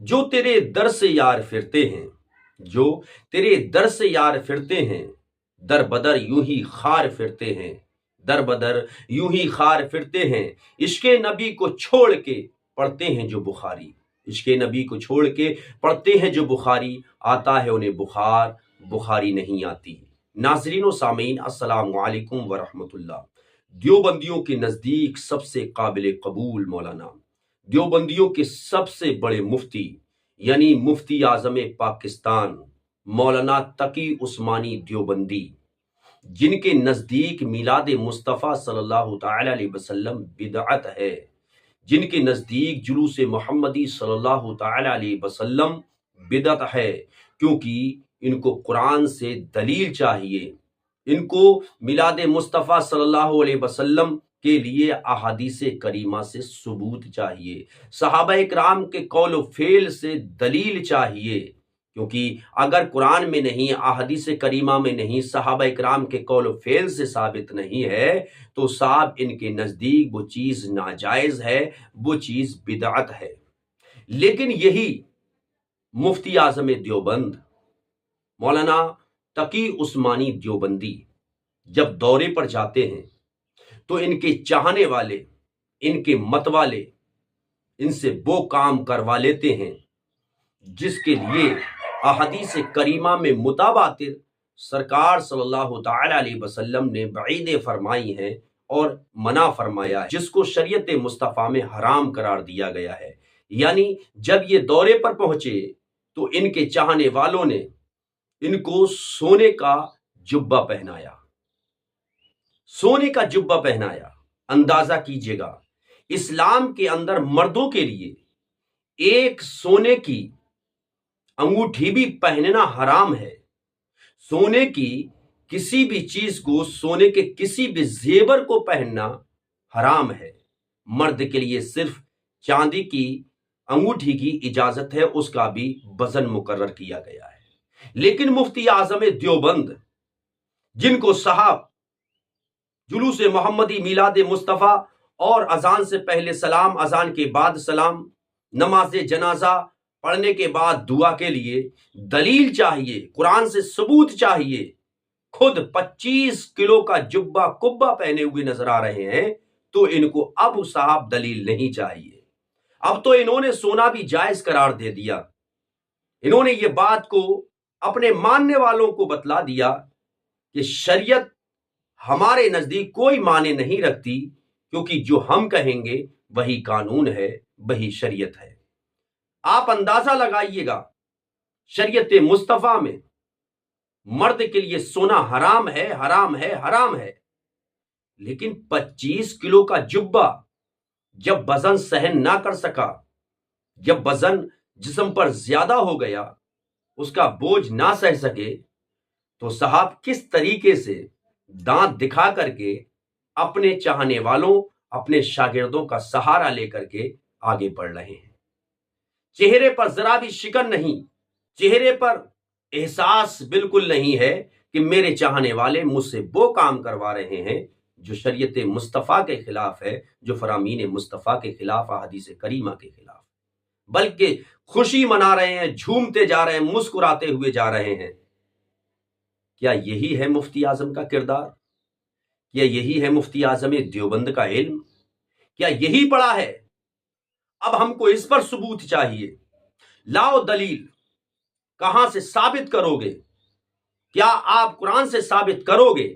जो तेरे दर से यार फिरते हैं, जो तेरे दर से यार फिरते हैं, दर बदर यूं ही खार फिरते हैं, दर बदर यूं ही खार फिरते हैं। इश्के नबी को छोड़ के पढ़ते हैं जो बुखारी, इश्के नबी को छोड़ के पढ़ते हैं जो बुखारी, आता है उन्हें बुखार, बुखारी नहीं आती। नाज़रीन व सामीन, अस्सलाम वालेकुम व रहमतुल्लाह। देवबंदियों के नज़दीक सबसे काबिल कबूल मौलाना, देवबंदियों के सबसे बड़े मुफ्ती यानी मुफ्ती आज़म पाकिस्तान मौलाना तकी उस्मानी देवबंदी, जिनके नज़दीक मिलाद मुस्तफ़ा सल्लल्लाहु ताला अलैहि वसल्लम बिदअत है, जिनके नज़दीक जुलूस मोहम्मदी सल्लल्लाहु ताला अलैहि वसल्लम बिदअत है, क्योंकि इनको कुरान से दलील चाहिए, इनको मिलाद मुस्तफ़ा सल्लल्लाहु अलैहि वसल्लम के लिए अहादीस करीमा से सबूत चाहिए, सहाबा इकराम के कौल व फेल से दलील चाहिए। क्योंकि अगर कुरान में नहीं, अहादीस करीमा में नहीं, सहाबा इकराम के कौल व फेल से साबित नहीं है, तो साहब इनके नज़दीक वो चीज़ नाजायज़ है, वो चीज़ बिदअत है। लेकिन यही मुफ्ती आज़म देवबंद मौलाना तकी उस्मानी देवबंदी जब दौरे पर जाते हैं तो इनके चाहने वाले, इनके मत वाले इनसे वो काम करवा लेते हैं जिसके लिए अहादीस करीमा में मुताबातिर सरकार सल्लल्लाहु ताला अलैहि वसल्लम ने वईदें फरमाई हैं और मना फरमाया है, जिसको शरीयत मुस्तफ़ा में हराम करार दिया गया है। यानी जब ये दौरे पर पहुंचे तो इनके चाहने वालों ने इनको सोने का जुब्बा पहनाया, सोने का जुब्बा पहनाया। अंदाजा कीजिएगा, इस्लाम के अंदर मर्दों के लिए एक सोने की अंगूठी भी पहनना हराम है, सोने की किसी भी चीज को, सोने के किसी भी जेवर को पहनना हराम है। मर्द के लिए सिर्फ चांदी की अंगूठी की इजाजत है, उसका भी वजन मुकर्रर किया गया है। लेकिन मुफ्ती आज़म देवबंद, जिनको साहब जुलूस मोहम्मदी, मिलाद मुस्तफ़ा और अजान से पहले सलाम, अजान के बाद सलाम, नमाज जनाजा पढ़ने के बाद दुआ के लिए दलील चाहिए, कुरान से सबूत चाहिए, खुद 25 किलो का जुब्बा कुब्बा पहने हुए नजर आ रहे हैं, तो इनको अब साहब दलील नहीं चाहिए। अब तो इन्होंने सोना भी जायज करार दे दिया, इन्होंने ये बात को अपने मानने वालों को बतला दिया कि शरीयत हमारे नजदीक कोई माने नहीं रखती, क्योंकि जो हम कहेंगे वही कानून है, वही शरीयत है। आप अंदाजा लगाइएगा, शरीयत मुस्तफा में मर्द के लिए सोना हराम है, हराम है, हराम है। लेकिन 25 किलो का जुब्बा जब वजन सहन ना कर सका, जब वजन जिस्म पर ज्यादा हो गया, उसका बोझ ना सह सके, तो साहब किस तरीके से दांत दिखा करके अपने चाहने वालों, अपने शागिर्दों का सहारा लेकर के आगे बढ़ रहे हैं। चेहरे पर जरा भी शिकन नहीं, चेहरे पर एहसास बिल्कुल नहीं है कि मेरे चाहने वाले मुझसे वो काम करवा रहे हैं जो शरीयत मुस्तफ़ा के खिलाफ है, जो फरामीन मुस्तफ़ा के खिलाफ, अहादीस करीमा के खिलाफ, बल्कि खुशी मना रहे हैं, झूमते जा रहे हैं, मुस्कुराते हुए जा रहे हैं। क्या यही है मुफ्ती आजम का किरदार? क्या यही है मुफ्ती आजम देवबंद का इल्म? क्या यही पड़ा है? अब हमको इस पर सबूत चाहिए, लाओ दलील। कहां से साबित करोगे? क्या आप कुरान से साबित करोगे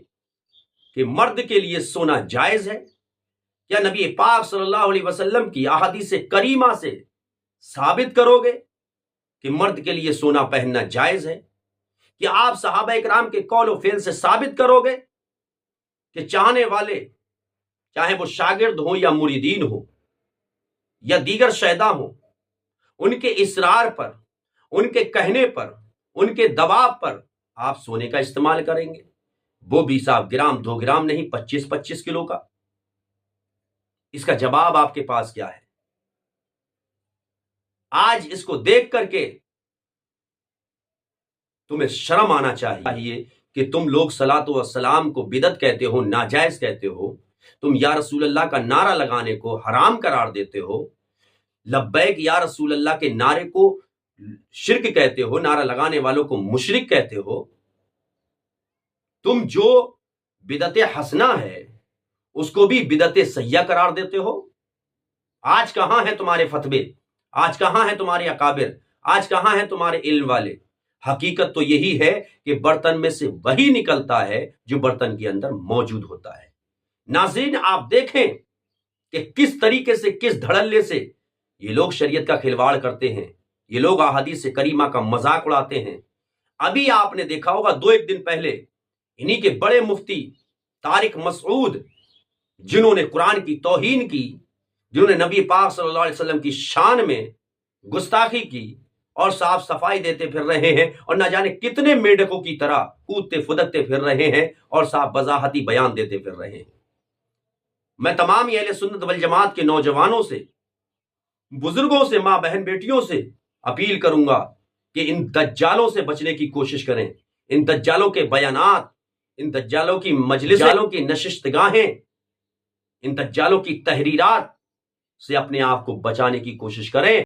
कि मर्द के लिए सोना जायज है? क्या नबी पाक सल्लल्लाहु अलैहि वसल्लम की अहादीस करीमा से साबित करोगे कि मर्द के लिए सोना पहनना जायज है? क्या आप सहाबा इकराम के कौल व फेल से साबित करोगे कि चाहने वाले, चाहे वो शागिर्द हो या मुरीदीन हो या दीगर शहदा हो, उनके इसरार पर, उनके कहने पर, उनके दबाव पर आप सोने का इस्तेमाल करेंगे, वो भी साहब ग्राम 2 ग्राम नहीं, 25-25 किलो का? इसका जवाब आपके पास क्या है? आज इसको देख करके तुम्हें शर्म आना चाहिए कि तुम लोग सलातो व सलाम को बिदत कहते हो, नाजायज कहते हो, तुम या रसूल अल्लाह का नारा लगाने को हराम करार देते हो, لبیک یا رسول اللہ کے نعرے کو شرک کہتے ہو، نعرہ لگانے والوں کو مشرک کہتے ہو، تم جو بدعت حسنہ ہے اس کو بھی بدعت سیئہ قرار دیتے ہو۔ آج کہاں ہیں تمہارے فتوے؟ آج کہاں ہیں تمہارے اکابر؟ آج کہاں ہیں تمہارے علم والے؟ حقیقت تو یہی ہے کہ برتن میں سے وہی نکلتا ہے جو برتن کے اندر موجود ہوتا ہے۔ ناظرین، آپ دیکھیں کہ کس طریقے سے، کس دھڑلے سے یہ لوگ شریعت کا کھلواڑ کرتے ہیں، یہ لوگ احادیث کریمہ کا مذاق اڑاتے ہیں۔ ابھی آپ نے دیکھا ہوگا 2-1 دن پہلے انہی کے بڑے مفتی طارق مسعود، جنہوں نے قرآن کی توہین کی، جنہوں نے نبی پاک صلی اللہ علیہ وسلم کی شان میں گستاخی کی اور صاف صفائی دیتے پھر رہے ہیں، اور نہ جانے کتنے میڈکوں کی طرح کودتے پھدکتے پھر رہے ہیں اور صاف وضاحتی بیان دیتے پھر رہے ہیں۔ میں تمام اہل سنت والجماعت کے نوجوانوں سے، بزرگوں سے، ماں بہن بیٹیوں سے اپیل کروں گا کہ ان دجالوں سے بچنے کی کوشش کریں۔ ان دجالوں کے بیانات، ان دجالوں کی مجلسیں، دجالوں کی نشستگاہیں، ان دجالوں کی تحریرات سے اپنے آپ کو بچانے کی کوشش کریں۔